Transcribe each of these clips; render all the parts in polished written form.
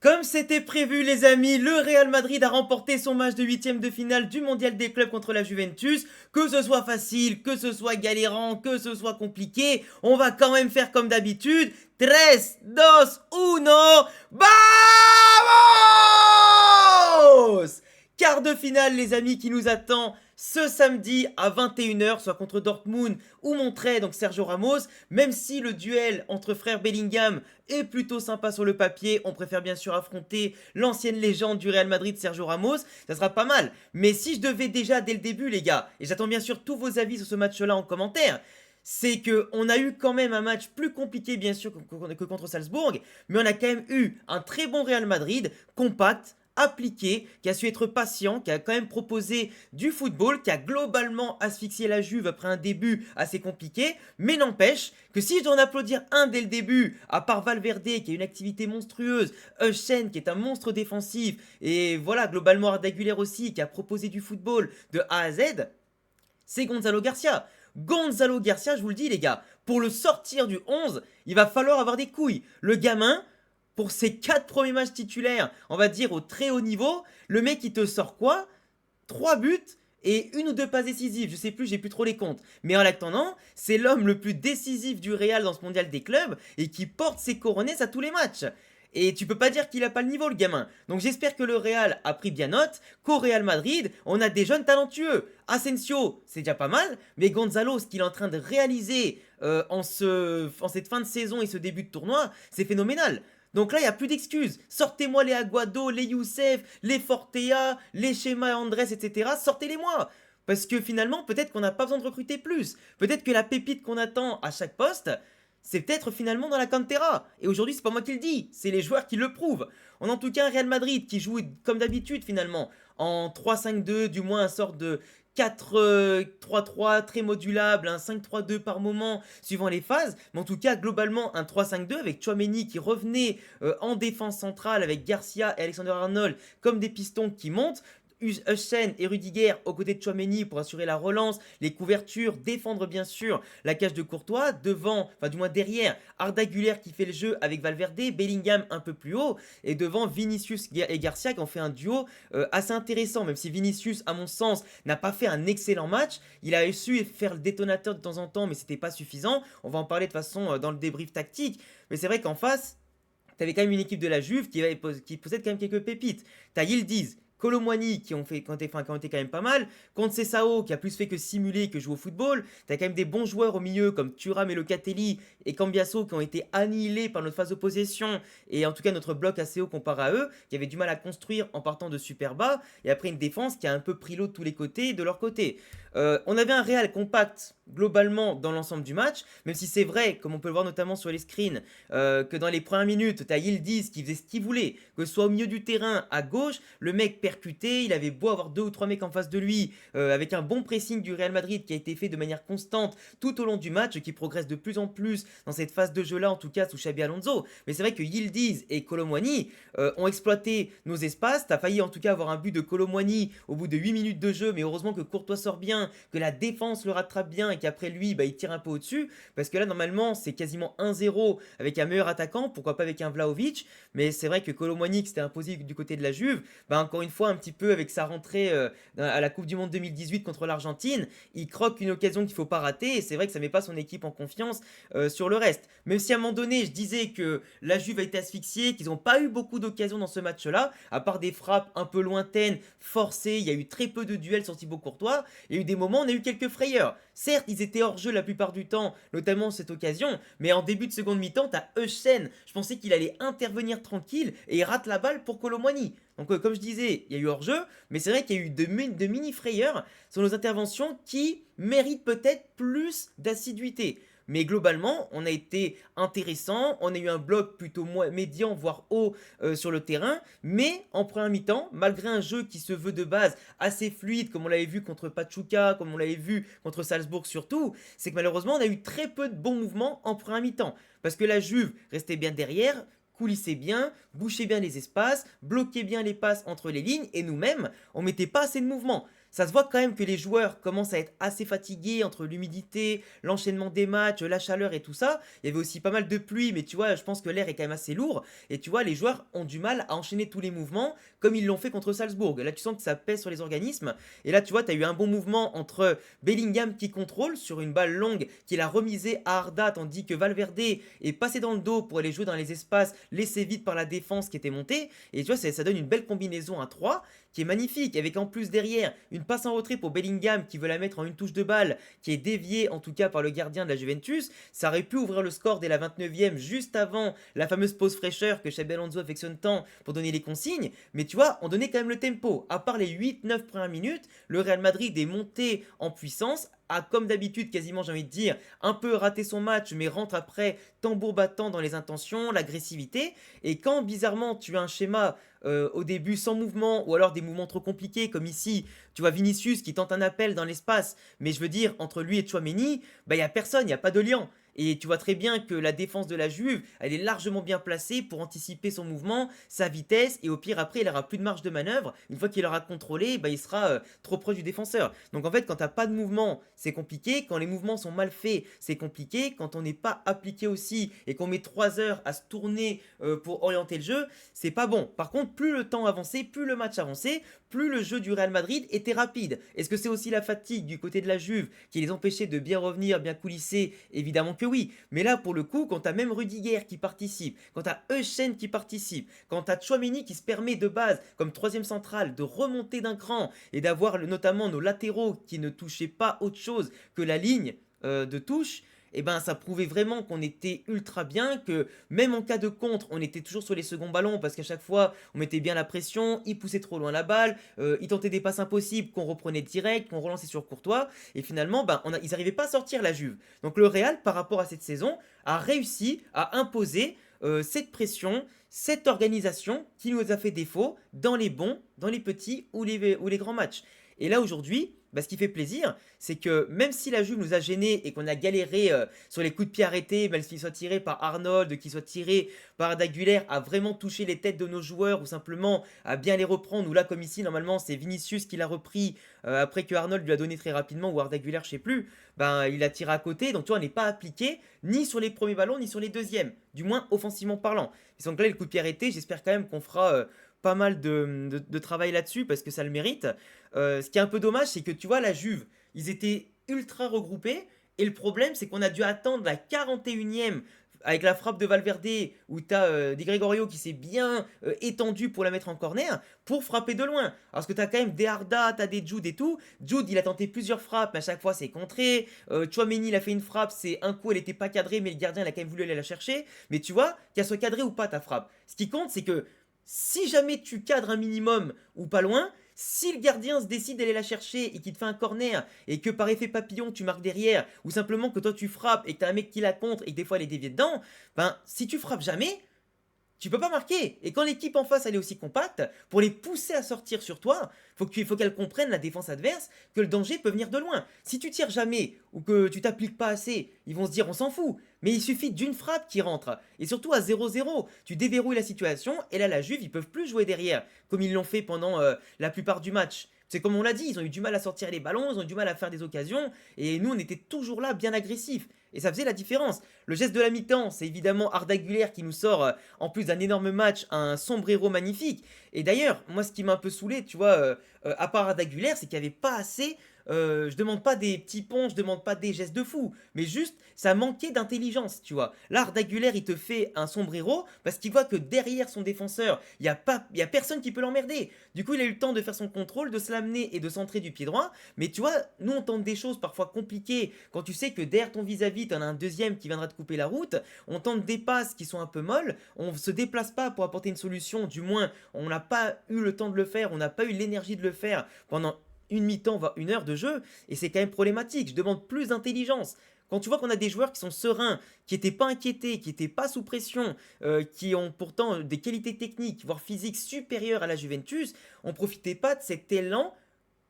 Comme c'était prévu les amis, le Real Madrid a remporté son match de huitième de finale du Mondial des clubs contre la Juventus. Que ce soit facile, que ce soit galérant, que ce soit compliqué, on va quand même faire comme d'habitude. Tres, dos, uno, vamos! Quart de finale les amis qui nous attend ce samedi à 21h, soit contre Dortmund ou Monterrey, donc Sergio Ramos. Même si le duel entre frères Bellingham est plutôt sympa sur le papier, on préfère bien sûr affronter l'ancienne légende du Real Madrid, Sergio Ramos. Ça sera pas mal. Mais si je devais déjà dès le début les gars, et j'attends bien sûr tous vos avis sur ce match-là en commentaire, c'est que on a eu quand même un match plus compliqué bien sûr que contre Salzbourg, mais on a quand même eu un très bon Real Madrid, compact, appliqué, qui a su être patient, qui a quand même proposé du football, qui a globalement asphyxié la Juve après un début assez compliqué, mais n'empêche que si je dois en applaudir un dès le début, à part Valverde qui a une activité monstrueuse, Euschen qui est un monstre défensif, et voilà, globalement Arda Güler aussi qui a proposé du football de A à Z, c'est Gonzalo Garcia. Gonzalo Garcia, je vous le dis les gars, pour le sortir du 11, il va falloir avoir des couilles. Le gamin, pour ses 4 premiers matchs titulaires, on va dire au très haut niveau, le mec il te sort quoi? 3 buts et une ou deux passes décisives, je sais plus, j'ai plus trop les comptes. Mais en attendant, c'est l'homme le plus décisif du Real dans ce mondial des clubs et qui porte ses coronets à tous les matchs. Et tu peux pas dire qu'il a pas le niveau, le gamin. Donc j'espère que le Real a pris bien note, qu'au Real Madrid, on a des jeunes talentueux. Asensio, c'est déjà pas mal, mais Gonzalo, ce qu'il est en train de réaliser en cette fin de saison et ce début de tournoi, c'est phénoménal. Donc là, il n'y a plus d'excuses. Sortez-moi les Aguado, les Youssef, les Fortea, les Shema Andrés, etc. Sortez-les-moi. Parce que finalement, peut-être qu'on n'a pas besoin de recruter plus. Peut-être que la pépite qu'on attend à chaque poste, c'est peut-être finalement dans la cantera. Et aujourd'hui, c'est pas moi qui le dis, c'est les joueurs qui le prouvent. On a en tout cas un Real Madrid qui joue comme d'habitude finalement, en 3-5-2, du moins un sorte de 4-3-3 très modulable, un 5-3-2 par moment suivant les phases, mais en tout cas globalement un 3-5-2 avec Chouameni qui revenait en défense centrale avec Garcia et Alexander Arnold comme des pistons qui montent. Hussein et Rudiger aux côtés de Chouameni pour assurer la relance, les couvertures, défendre bien sûr la cage de Courtois, devant, enfin du moins derrière, Arda Güler qui fait le jeu avec Valverde, Bellingham un peu plus haut, et devant Vinicius et Garcia qui ont fait un duo assez intéressant, même si Vinicius, à mon sens, n'a pas fait un excellent match, il a su faire le détonateur de temps en temps, mais c'était pas suffisant, on va en parler de toute façon dans le débrief tactique, mais c'est vrai qu'en face, t'avais quand même une équipe de la Juve qui possède quand même quelques pépites. T'as Yildiz, Colomwani qui ont été quand même pas mal, contre Cessao qui a plus fait que simuler que jouer au football, t'as quand même des bons joueurs au milieu comme Thuram et Locatelli et Cambiasso qui ont été annihilés par notre phase de possession et en tout cas notre bloc assez haut comparé à eux, qui avaient du mal à construire en partant de super bas et après une défense qui a un peu pris l'eau de tous les côtés de leur côté. On avait un Real compact globalement dans l'ensemble du match, même si c'est vrai, comme on peut le voir notamment sur les screens, que dans les premières minutes, t'as Yildiz qui faisait ce qu'il voulait, que ce soit au milieu du terrain, à gauche, le mec percuté, il avait beau avoir 2 ou 3 mecs en face de lui, avec un bon pressing du Real Madrid qui a été fait de manière constante tout au long du match, qui progresse de plus en plus dans cette phase de jeu-là, en tout cas sous Xabi Alonso. Mais c'est vrai que Yildiz et Colomwani ont exploité nos espaces, t'as failli en tout cas avoir un but de Colomwani au bout de 8 minutes de jeu, mais heureusement que Courtois sort bien, que la défense le rattrape bien et qu'après lui, bah, il tire un peu au-dessus, parce que là, normalement, c'est quasiment 1-0 avec un meilleur attaquant, pourquoi pas avec un Vlahovic, mais c'est vrai que Colomwani, qui s'était imposé du côté de la Juve, bah, encore une fois, un petit peu avec sa rentrée à la Coupe du Monde 2018 contre l'Argentine, il croque une occasion qu'il faut pas rater, et c'est vrai que ça met pas son équipe en confiance sur le reste. Même si à un moment donné, je disais que la Juve a été asphyxiée, qu'ils n'ont pas eu beaucoup d'occasions dans ce match-là, à part des frappes un peu lointaines, forcées, il y a eu très peu de duels sur Thibaut Courtois, il y a eu des moments où on a eu quelques frayeurs. Certes, ils étaient hors jeu la plupart du temps, notamment cette occasion, mais en début de seconde mi-temps, t'as Euchen. Je pensais qu'il allait intervenir tranquille et il rate la balle pour Colomwani. Donc, comme je disais, il y a eu hors jeu, mais c'est vrai qu'il y a eu de mini frayeurs sur nos interventions qui méritent peut-être plus d'assiduité. Mais globalement, on a été intéressant, on a eu un bloc plutôt médian, voire haut sur le terrain, mais en première mi-temps, malgré un jeu qui se veut de base assez fluide, comme on l'avait vu contre Pachuca, comme on l'avait vu contre Salzbourg surtout, c'est que malheureusement, on a eu très peu de bons mouvements en première mi-temps. Parce que la Juve restait bien derrière, coulissait bien, bouchait bien les espaces, bloquait bien les passes entre les lignes, et nous-mêmes, on mettait pas assez de mouvements. Ça se voit quand même que les joueurs commencent à être assez fatigués entre l'humidité, l'enchaînement des matchs, la chaleur et tout ça. Il y avait aussi pas mal de pluie, mais tu vois, je pense que l'air est quand même assez lourd. Et tu vois, les joueurs ont du mal à enchaîner tous les mouvements comme ils l'ont fait contre Salzbourg. Là, tu sens que ça pèse sur les organismes. Et là, tu vois, tu as eu un bon mouvement entre Bellingham qui contrôle sur une balle longue qu'il a remisée à Arda, tandis que Valverde est passé dans le dos pour aller jouer dans les espaces laissés vides par la défense qui était montée. Et tu vois, ça donne une belle combinaison à 3 qui est magnifique, avec en plus derrière une passe en retrait pour Bellingham qui veut la mettre en une touche de balle, qui est déviée en tout cas par le gardien de la Juventus. Ça aurait pu ouvrir le score dès la 29e, juste avant la fameuse pause fraîcheur que Xabi Alonso affectionne tant pour donner les consignes. Mais tu vois, on donnait quand même le tempo. À part les 8-9 premières minutes, le Real Madrid est monté en puissance, a comme d'habitude quasiment j'ai envie de dire un peu raté son match mais rentre après tambour battant dans les intentions, l'agressivité et quand bizarrement tu as un schéma au début sans mouvement ou alors des mouvements trop compliqués comme ici tu vois Vinicius qui tente un appel dans l'espace mais je veux dire entre lui et Chouameni bah il y a personne, il n'y a pas de lien et tu vois très bien que la défense de la Juve, elle est largement bien placée pour anticiper son mouvement, sa vitesse, et au pire après il aura plus de marge de manœuvre. Une fois qu'il aura contrôlé, bah, il sera trop proche du défenseur. Donc en fait, quand t'as pas de mouvement, c'est compliqué. Quand les mouvements sont mal faits, c'est compliqué. Quand on n'est pas appliqué aussi et qu'on met 3 heures à se tourner pour orienter le jeu, c'est pas bon. Par contre, plus le temps avançait, plus le match avançait, plus le jeu du Real Madrid était rapide. Est-ce que c'est aussi la fatigue du côté de la Juve qui les empêchait de bien revenir, bien coulisser? Évidemment que oui. Mais là, pour le coup, quand t'as même Rudiger qui participe, quand t'as Euchen qui participe, quand t'as Chouameni qui se permet de base, comme troisième central, de remonter d'un cran et d'avoir notamment nos latéraux qui ne touchaient pas autre chose que la ligne de touche, et ben ça prouvait vraiment qu'on était ultra bien, que même en cas de contre, on était toujours sur les seconds ballons parce qu'à chaque fois on mettait bien la pression, ils poussaient trop loin la balle, ils tentaient des passes impossibles qu'on reprenait direct, qu'on relançait sur Courtois, et finalement ils n'arrivaient pas à sortir la Juve. Donc le Real, par rapport à cette saison, a réussi à imposer cette pression, cette organisation qui nous a fait défaut dans les bons, dans les petits ou les grands matchs. Et là aujourd'hui, bah, ce qui fait plaisir, c'est que même si la Juve nous a gênés et qu'on a galéré sur les coups de pied arrêtés, même qu'ils soient tirés par Arnold, qu'ils soient tirés par Daguilaire, à vraiment toucher les têtes de nos joueurs ou simplement à bien les reprendre, ou là comme ici normalement c'est Vinicius qui l'a repris après que Arnold lui a donné très rapidement, ou Ardaguilaire je sais plus, ben il a tiré à côté, donc tu vois on n'est pas appliqué ni sur les premiers ballons ni sur les deuxièmes, du moins offensivement parlant. Et donc là les coups de pied arrêtés, j'espère quand même qu'on fera pas mal de travail là-dessus parce que ça le mérite. Ce qui est un peu dommage, c'est que tu vois, la Juve, ils étaient ultra regroupés. Et le problème, c'est qu'on a dû attendre la 41e avec la frappe de Valverde où tu as Di Gregorio qui s'est bien étendu pour la mettre en corner pour frapper de loin. Parce que tu as quand même des Arda, tu as des Jude et tout. Jude, il a tenté plusieurs frappes, mais à chaque fois c'est contré. Chouameni, il a fait une frappe, c'est un coup, elle n'était pas cadrée, mais le gardien, il a quand même voulu aller la chercher. Mais tu vois, qu'elle soit cadrée ou pas ta frappe. Ce qui compte, c'est que si jamais tu cadres un minimum ou pas loin, si le gardien se décide d'aller la chercher et qu'il te fait un corner et que par effet papillon tu marques derrière ou simplement que toi tu frappes et que t'as un mec qui la contre et que des fois elle est déviée dedans, ben si tu frappes jamais, tu peux pas marquer. Et quand l'équipe en face elle est aussi compacte, pour les pousser à sortir sur toi, faut qu'elle comprenne la défense adverse que le danger peut venir de loin. Si tu tires jamais ou que tu t'appliques pas assez, ils vont se dire on s'en fout. Mais il suffit d'une frappe qui rentre. Et surtout à 0-0, tu déverrouilles la situation et là la Juve ils peuvent plus jouer derrière comme ils l'ont fait pendant la plupart du match. C'est comme on l'a dit, ils ont eu du mal à sortir les ballons, ils ont eu du mal à faire des occasions, et nous on était toujours là bien agressifs. Et ça faisait la différence. Le geste de la mi-temps, c'est évidemment Arda Güler qui nous sort, en plus d'un énorme match, un sombrero magnifique. Et d'ailleurs, moi ce qui m'a un peu saoulé, tu vois, à part Arda Güler, c'est qu'il n'y avait pas assez. Je demande pas des petits ponts, je demande pas des gestes de fou, mais juste ça manquait d'intelligence, tu vois. Là, Arda Güler, il te fait un sombrero parce qu'il voit que derrière son défenseur, il y a personne qui peut l'emmerder. Du coup, il a eu le temps de faire son contrôle, de se l'amener et de centrer du pied droit. Mais tu vois, nous on tente des choses parfois compliquées quand tu sais que derrière ton vis-à-vis, t'en as un deuxième qui viendra te couper la route. On tente des passes qui sont un peu molles. On se déplace pas pour apporter une solution. Du moins, on n'a pas eu le temps de le faire. On n'a pas eu l'énergie de le faire pendant une mi-temps, voire une heure de jeu. Et c'est quand même problématique. Je demande plus d'intelligence. Quand tu vois qu'on a des joueurs qui sont sereins, qui n'étaient pas inquiétés, qui n'étaient pas sous pression, qui ont pourtant des qualités techniques, voire physiques supérieures à la Juventus, on profitait pas de cet élan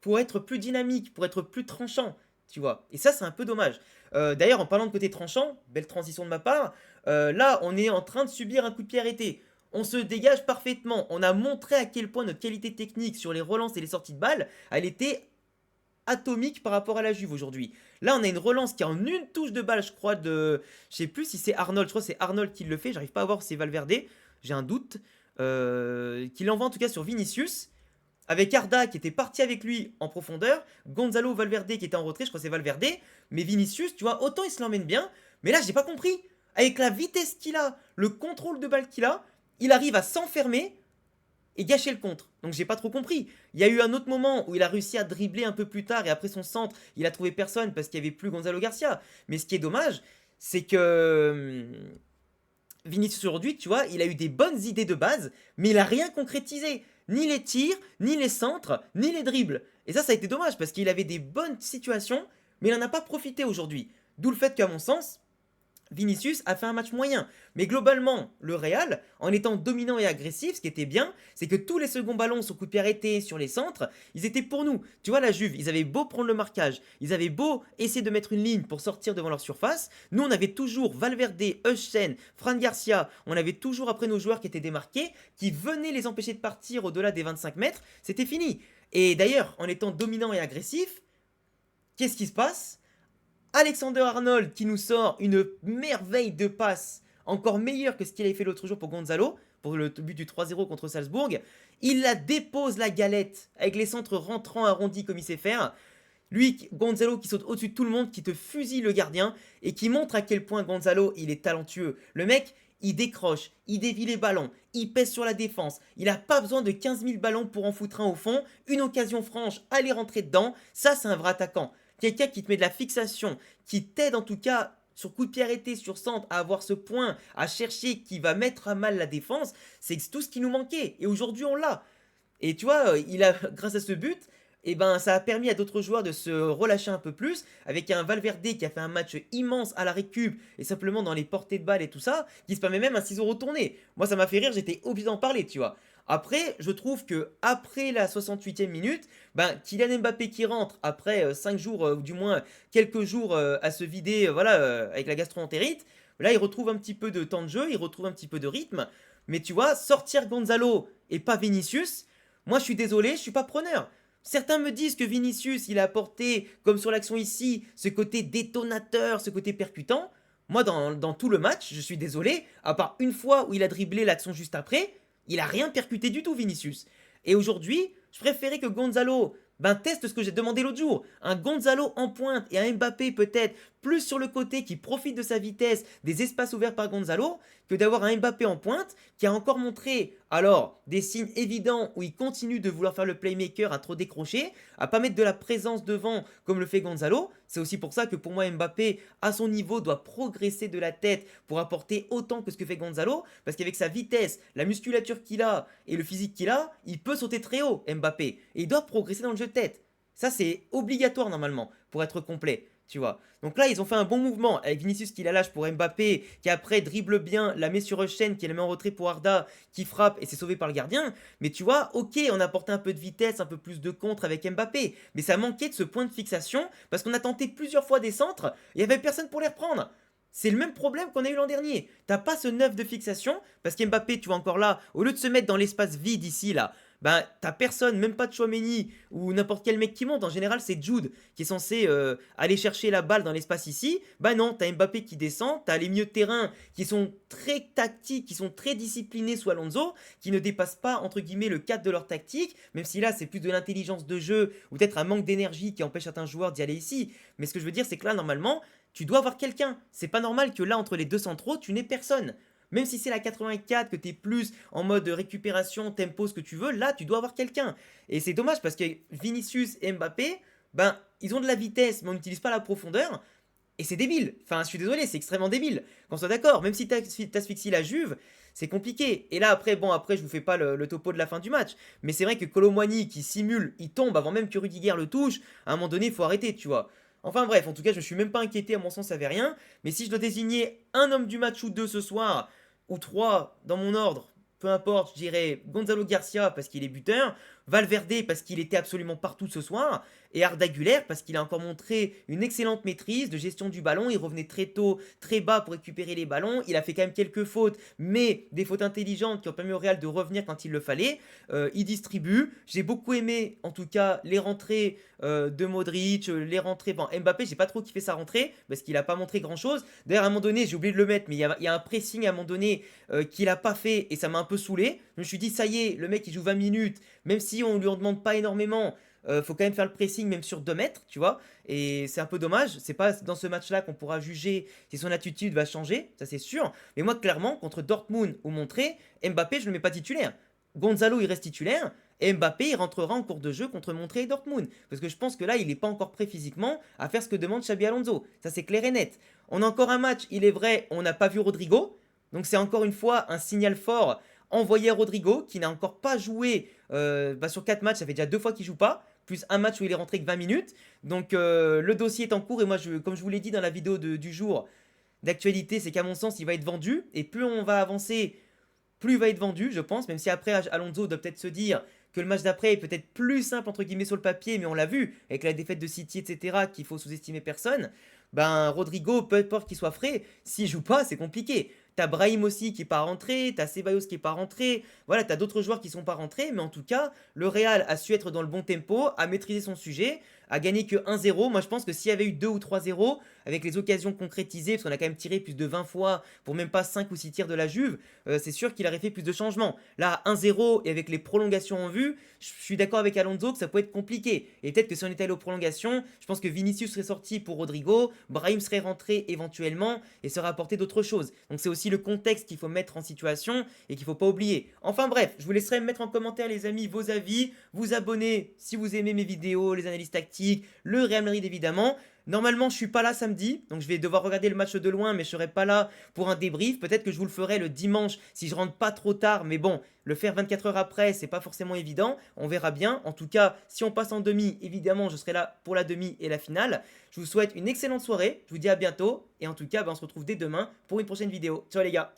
pour être plus dynamique, pour être plus tranchant, tu vois. Et ça, c'est un peu dommage. D'ailleurs, en parlant de côté tranchant, belle transition de ma part, là, on est en train de subir un coup de pied arrêté. On se dégage parfaitement. On a montré à quel point notre qualité technique sur les relances et les sorties de balles, elle était atomique par rapport à la Juve aujourd'hui. Là, on a une relance qui est en une touche de balle, je crois, de. Je sais plus si c'est Arnold, je crois que c'est Arnold qui le fait, j'arrive pas à voir si c'est Valverde, j'ai un doute. Qui l'envoie en tout cas sur Vinicius. Avec Arda qui était parti avec lui en profondeur, Gonzalo Valverde qui était en retrait, je crois que c'est Valverde, mais Vinicius, tu vois, autant il se l'emmène bien, mais là j'ai pas compris. Avec la vitesse qu'il a, le contrôle de balle qu'il a, il arrive à s'enfermer et gâcher le contre. Donc j'ai pas trop compris. Il y a eu un autre moment où il a réussi à dribbler un peu plus tard et après son centre, il a trouvé personne parce qu'il y avait plus Gonzalo Garcia. Mais ce qui est dommage, c'est que Vinicius aujourd'hui, tu vois, il a eu des bonnes idées de base, mais il a rien concrétisé. Ni les tirs, ni les centres, ni les dribbles. Et ça a été dommage parce qu'il avait des bonnes situations, mais il n'en a pas profité aujourd'hui. D'où le fait qu'à mon sens, Vinicius a fait un match moyen. Mais globalement, le Real, en étant dominant et agressif, ce qui était bien, c'est que tous les seconds ballons sur coup de pied arrêté, sur les centres, ils étaient pour nous. Tu vois, la Juve, ils avaient beau prendre le marquage, ils avaient beau essayer de mettre une ligne pour sortir devant leur surface. Nous, on avait toujours Valverde, Euschen, Fran Garcia, on avait toujours après nos joueurs qui étaient démarqués, qui venaient les empêcher de partir au-delà des 25 mètres. C'était fini. Et d'ailleurs, en étant dominant et agressif, qu'est-ce qui se passe? Alexander Arnold qui nous sort une merveille de passe, encore meilleure que ce qu'il avait fait l'autre jour pour Gonzalo, pour le but du 3-0 contre Salzbourg. Il la dépose la galette avec les centres rentrants arrondis comme il sait faire. Lui, Gonzalo qui saute au-dessus de tout le monde, qui te fusille le gardien et qui montre à quel point Gonzalo il est talentueux. Le mec, il décroche, il dévie les ballons, il pèse sur la défense. Il n'a pas besoin de 15 000 ballons pour en foutre un au fond. Une occasion franche, aller rentrer dedans. Ça, c'est un vrai attaquant. Quelqu'un qui te met de la fixation, qui t'aide en tout cas sur coup de pied arrêté, sur centre, à avoir ce point, à chercher, qui va mettre à mal la défense, c'est tout ce qui nous manquait. Et aujourd'hui, on l'a. Et tu vois, il a, grâce à ce but, et ben, ça a permis à d'autres joueurs de se relâcher un peu plus, avec un Valverde qui a fait un match immense à la récup, et simplement dans les portées de balles et tout ça, qui se permet même un ciseau retourné. Moi, ça m'a fait rire, j'étais obligé d'en parler, tu vois. Après, je trouve que après la 68e minute, ben, Kylian Mbappé qui rentre après 5 jours, ou du moins quelques jours à se vider voilà, avec la gastro-entérite, là il retrouve un petit peu de temps de jeu, il retrouve un petit peu de rythme. Mais tu vois, sortir Gonzalo et pas Vinicius, moi je suis désolé, je suis pas preneur. Certains me disent que Vinicius, il a apporté, comme sur l'action ici, ce côté détonateur, ce côté percutant. Moi, dans tout le match, je suis désolé, à part une fois où il a dribblé l'action juste après, il a rien percuté du tout, Vinicius. Et aujourd'hui, je préférais que Gonzalo teste ce que j'ai demandé l'autre jour. Un Gonzalo en pointe et un Mbappé peut-être plus sur le côté qui profite de sa vitesse, des espaces ouverts par Gonzalo, que d'avoir un Mbappé en pointe qui a encore montré alors des signes évidents où il continue de vouloir faire le playmaker à trop décrocher, à pas mettre de la présence devant comme le fait Gonzalo. C'est aussi pour ça que pour moi Mbappé à son niveau doit progresser de la tête pour apporter autant que ce que fait Gonzalo, parce qu'avec sa vitesse, la musculature qu'il a et le physique qu'il a, il peut sauter très haut Mbappé et il doit progresser dans le jeu de tête. Ça c'est obligatoire normalement pour être complet. Tu vois. Donc là, ils ont fait un bon mouvement avec Vinicius qui la lâche pour Mbappé, qui après dribble bien, la met sur Euchen, qui la met en retrait pour Arda, qui frappe et c'est sauvé par le gardien. Mais tu vois, ok, on a apporté un peu de vitesse, un peu plus de contre avec Mbappé, mais ça manquait de ce point de fixation parce qu'on a tenté plusieurs fois des centres, il n'y avait personne pour les reprendre. C'est le même problème qu'on a eu l'an dernier. T'as pas ce neuf de fixation, parce qu'Mbappé, tu vois encore là, au lieu de se mettre dans l'espace vide ici, là, t'as personne, même pas de Chouameni ou n'importe quel mec qui monte. En général, c'est Jude qui est censé aller chercher la balle dans l'espace ici. Bah non, t'as Mbappé qui descend, t'as les milieux de terrain qui sont très tactiques, qui sont très disciplinés sous Alonso, qui ne dépassent pas, entre guillemets, le cadre de leur tactique, même si là, c'est plus de l'intelligence de jeu ou peut-être un manque d'énergie qui empêche certains joueurs d'y aller ici. Mais ce que je veux dire, c'est que là, normalement, tu dois avoir quelqu'un. C'est pas normal que là, entre les deux centraux, tu n'aies personne. Même si c'est la 84, que tu es plus en mode récupération, tempo, ce que tu veux, là, tu dois avoir quelqu'un. Et c'est dommage parce que Vinicius et Mbappé, ils ont de la vitesse, mais on n'utilise pas la profondeur. Et c'est débile. Enfin, je suis désolé, c'est extrêmement débile. Qu'on soit d'accord, même si t'asphyxies la Juve, c'est compliqué. Et là, après, je vous fais pas le topo de la fin du match. Mais c'est vrai que Kolo Muani qui simule, il tombe avant même que Rudiger le touche. À un moment donné, il faut arrêter, tu vois. Enfin bref, en tout cas, je ne suis même pas inquiété, à mon sens, ça avait rien. Mais si je dois désigner un homme du match ou deux ce soir, ou trois dans mon ordre, peu importe, je dirais Gonzalo Garcia parce qu'il est buteur, Valverde parce qu'il était absolument partout ce soir, et Arda Güler parce qu'il a encore montré une excellente maîtrise de gestion du ballon. Il revenait très tôt, très bas pour récupérer les ballons. Il a fait quand même quelques fautes, mais des fautes intelligentes qui ont permis au Real de revenir quand il le fallait. Il distribue. J'ai beaucoup aimé, en tout cas, les rentrées de Modric, les rentrées. Bon, Mbappé, j'ai pas trop kiffé sa rentrée parce qu'il a pas montré grand chose. D'ailleurs, à un moment donné, j'ai oublié de le mettre, mais il y a un pressing à un moment donné qu'il a pas fait et ça m'a un peu saoulé. Je me suis dit, ça y est, le mec il joue 20 minutes, même si on lui en demande pas énormément. Faut quand même faire le pressing même sur 2 mètres, tu vois. Et c'est un peu dommage. C'est pas dans ce match-là qu'on pourra juger si son attitude va changer, ça c'est sûr. Mais moi, clairement, contre Dortmund ou Montré, Mbappé, je le mets pas titulaire. Gonzalo, il reste titulaire. Et Mbappé, il rentrera en cours de jeu contre Montré et Dortmund. Parce que je pense que là, il n'est pas encore prêt physiquement à faire ce que demande Xabi Alonso. Ça, c'est clair et net. On a encore un match, il est vrai, on n'a pas vu Rodrigo. Donc c'est encore une fois un signal fort envoyé à Rodrigo, qui n'a encore pas joué sur 4 matchs. Ça fait déjà 2 fois qu'il joue pas, plus un match où il est rentré que 20 minutes. Donc le dossier est en cours. Et moi, comme je vous l'ai dit dans la vidéo du jour d'actualité, c'est qu'à mon sens, il va être vendu. Et plus on va avancer, plus il va être vendu, je pense. Même si après, Alonso doit peut-être se dire que le match d'après est peut-être plus simple, entre guillemets, sur le papier. Mais on l'a vu, avec la défaite de City, etc., qu'il faut sous-estimer personne. Ben, Rodrigo, peu importe qu'il soit frais, s'il joue pas, c'est compliqué. T'as Brahim aussi qui est pas rentré, t'as Ceballos qui est pas rentré, voilà, t'as d'autres joueurs qui sont pas rentrés, mais en tout cas, le Real a su être dans le bon tempo, a maîtrisé son sujet, a gagné que 1-0. Moi, je pense que s'il y avait eu 2 ou 3-0, avec les occasions concrétisées, parce qu'on a quand même tiré plus de 20 fois pour même pas 5 ou 6 tirs de la Juve, c'est sûr qu'il aurait fait plus de changements. Là, 1-0 et avec les prolongations en vue, je suis d'accord avec Alonso que ça peut être compliqué. Et peut-être que si on était allé aux prolongations, je pense que Vinicius serait sorti pour Rodrigo, Brahim serait rentré éventuellement et serait apporté d'autres choses. Donc c'est aussi le contexte qu'il faut mettre en situation et qu'il faut pas oublier. Enfin bref, je vous laisserai mettre en commentaire les amis vos avis, vous abonner si vous aimez mes vidéos, les analyses tactiques, le Real Madrid évidemment. Normalement, je suis pas là samedi, donc je vais devoir regarder le match de loin, mais je serai pas là pour un débrief. Peut-être que je vous le ferai le dimanche si je rentre pas trop tard, mais bon, le faire 24 heures après, c'est pas forcément évident. On verra bien. En tout cas, si on passe en demi, évidemment, je serai là pour la demi et la finale. Je vous souhaite une excellente soirée. Je vous dis à bientôt et en tout cas, on se retrouve dès demain pour une prochaine vidéo. Ciao les gars.